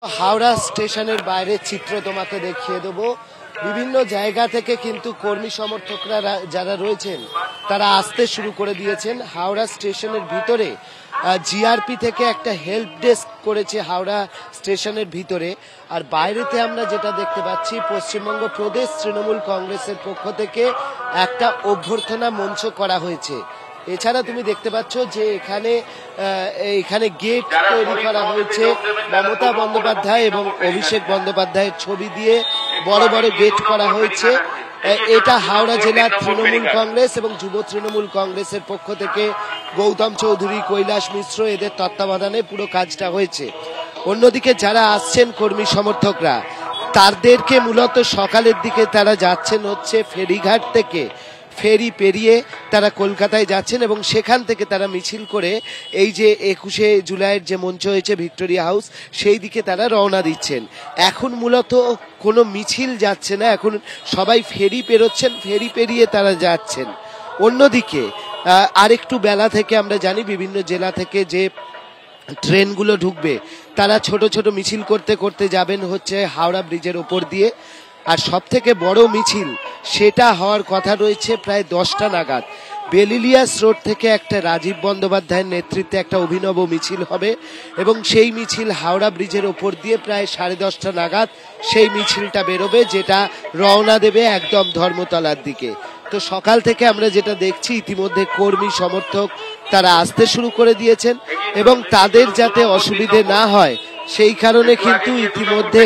হাওড়া স্টেশনের বাইরের চিত্র তোমাকে দেখিয়ে দেবো। বিভিন্ন জায়গা থেকে কিন্তু কর্মী সমর্থকরা যারা রয়েছেন তারা আসতে শুরু করে দিয়েছেন। হাওড়া স্টেশনের ভিতরে জিআরপি থেকে একটা হেল্প ডেস্ক করেছে হাওড়া স্টেশনের ভিতরে। আর বাইরেতে আমরা যেটা দেখতে পাচ্ছি, পশ্চিমবঙ্গ প্রদেশ তৃণমূল কংগ্রেসের পক্ষ থেকে একটা অভ্যর্থনা মঞ্চ করা হয়েছে। এছাড়া তুমি দেখতে পাচ্ছ যে এখানে গেট তৈরি করা হয়েছে মমতা বন্দ্যোপাধ্যায় এবং অভিষেক বন্দ্যোপাধ্যায়ের ছবি দিয়ে বড় বড় গেট করা হয়েছে। এটা হাওড়া জেলার তৃণমূল কংগ্রেস এবং যুব তৃণমূল কংগ্রেসের পক্ষ থেকে গৌতম চৌধুরী, কৈলাস মিশ্র এদের তত্ত্বাবধানে পুরো কাজটা হয়েছে। অন্যদিকে যারা আসছেন কর্মী সমর্থকরা, তাদেরকে মূলত সকালের দিকে তারা যাচ্ছেন হচ্ছে ফেরিঘাট থেকে, ফেরি পেরিয়ে তারা কলকাতায় যাচ্ছেন এবং সেখান থেকে তারা মিছিল করে এই যে 21শে জুলাইয়ের যে মঞ্চ হয়েছে ভিক্টোরিয়া হাউস, সেই দিকে তারা রওনা দিচ্ছেন। এখন মূলত কোনো মিছিল যাচ্ছে না, এখন সবাই ফেরি পেরোচ্ছেন, ফেরি পেরিয়ে তারা যাচ্ছেন। অন্যদিকে আরেকটু বেলা থেকে আমরা জানি বিভিন্ন জেলা থেকে যে ট্রেনগুলো ঢুকবে তারা ছোট ছোট মিছিল করতে করতে যাবেন হচ্ছে হাওড়া ব্রিজের ওপর দিয়ে। আর সব থেকে বড় মিছিল সেটা হওয়ার কথা রয়েছে প্রায় 10টা নাগাদ। বেলিলিয়াস রোড থেকে একটা রাজীব বন্দ্যোপাধ্যায়ের নেতৃত্বে একটা অভিনব মিছিল হবে এবং সেই মিছিল হাওড়া ব্রিজের ওপর দিয়ে প্রায় 10:30টা নাগাদ সেই মিছিলটা বেরোবে, যেটা রওনা দেবে একদম ধর্মতলার দিকে। তো সকাল থেকে আমরা যেটা দেখছি, ইতিমধ্যে কর্মী সমর্থক তারা আসতে শুরু করে দিয়েছেন এবং তাদের যাতে অসুবিধে না হয় সেই কারণে কিন্তু ইতিমধ্যে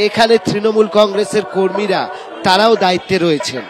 এখানে তৃণমূল কংগ্রেসের কর্মীরা তারাও দায়িত্বে রয়েছেন।